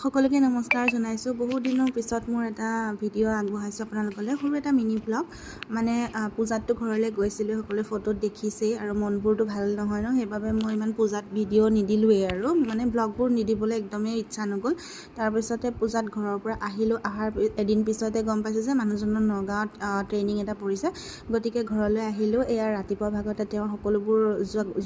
সকলোকে নমস্কাৰ জনাইছোঁ। বহুত দিনৰ পিছত মোৰ এটা ভিডিঅ' আগবঢ়াইছোঁ আপোনালোকলৈ, সৰু এটা মিনি ব্লগ। মানে পূজাতটো ঘৰলৈ গৈছিলোঁ, সকলোৱে ফটোত দেখিছেই, আৰু মনবোৰতো ভাল নহয় ন, সেইবাবে মই ইমান পূজাত ভিডিঅ' নিদিলোঁৱেই, আৰু মানে ব্লগবোৰ নিদিবলৈ একদমেই ইচ্ছা নগ'ল। তাৰপিছতে পূজাত ঘৰৰ পৰা আহিলোঁ, অহাৰ এদিন পিছতে গম পাইছোঁ যে মানুহজনৰ নগাঁৱত ট্ৰেইনিং এটা পৰিছে, গতিকে ঘৰলৈ আহিলোঁ। এয়া ৰাতিপুৱা ভাগতে তেওঁ সকলোবোৰ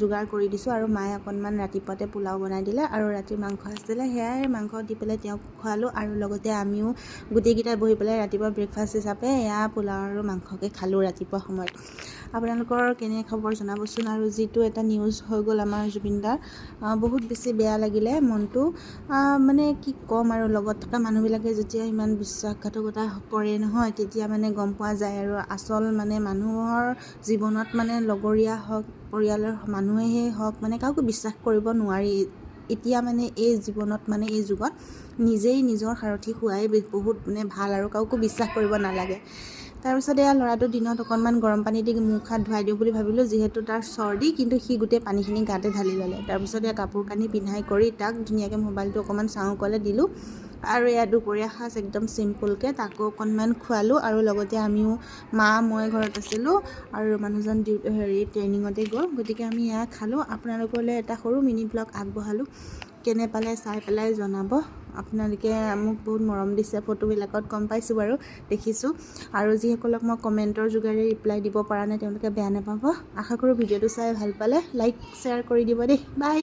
যোগাৰ কৰি দিছোঁ, আৰু মায়ে অকণমান ৰাতিপুৱাতে পোলাও বনাই দিলে, আৰু ৰাতিৰ মাংস আছিলে, সেয়াই মাংস দি পেলাই তেওঁক খোৱালোঁ, আৰু লগতে আমিও গোটেইকেইটাই বহি পেলাই ৰাতিপুৱা ব্ৰেকফাষ্ট হিচাপে এয়া পোলাও আৰু মাংসকে খালোঁ ৰাতিপুৱা সময়ত। আপোনালোকৰ কেনে খবৰ জনাবচোন। আৰু যিটো এটা নিউজ হৈ গ'ল আমাৰ জুবিনদাৰ, বহুত বেছি বেয়া লাগিলে মনটো। মানে কি ক'ম, আৰু লগত থকা মানুহবিলাকে যেতিয়া ইমান বিশ্বাসঘাতকতা কৰে নহয়, তেতিয়া মানে গম পোৱা যায় আৰু আচল মানে মানুহৰ জীৱনত মানে লগৰীয়া হওক, পৰিয়ালৰ মানুহেই হওক, মানে কাকো বিশ্বাস কৰিব নোৱাৰি। এতিয়া মানে এই জীৱনত, মানে এই যুগত নিজেই নিজৰ সাৰথি হোৱাই বহুত মানে ভাল, আৰু কাকো বিশ্বাস কৰিব নালাগে। তাৰপিছত এয়া ল'ৰাটো দিনত অকণমান গৰম পানী দি মুখ হাত ধুৱাই দিওঁ বুলি ভাবিলোঁ, যিহেতু তাৰ চৰ্দি, কিন্তু সি গোটেই পানীখিনি গাতে ঢালি ল'লে। তাৰপিছত এয়া কাপোৰ কানি পিন্ধাই কৰি তাক ধুনীয়াকৈ মোবাইলটো অকণমান চাওঁ ক'লে দিলোঁ, আৰু এয়া দুপৰীয়া সাজ একদম চিম্পুলকৈ তাকো অকণমান খোৱালোঁ, আৰু লগতে আমিও মই ঘৰত আছিলোঁ, আৰু মানুহজন ট্ৰেইনিঙতে গ'ল, গতিকে আমি এয়া খালোঁ। আপোনালোকলৈ এটা সৰু মিনি ব্লগ আগবঢ়ালোঁ, কেনে পালে চাই পেলাই জনাব। আপোনালোকে মোক বহুত মৰম দিছে, ফটোবিলাকত গম পাইছোঁ বাৰু, দেখিছোঁ। আৰু যিসকলক মই কমেণ্টৰ যোগেৰে ৰিপ্লাই দিব পৰা নাই, তেওঁলোকে বেয়া নাপাব। আশা কৰোঁ ভিডিঅ'টো চাই ভাল পালে লাইক শ্বেয়াৰ কৰি দিব দেই। বাই।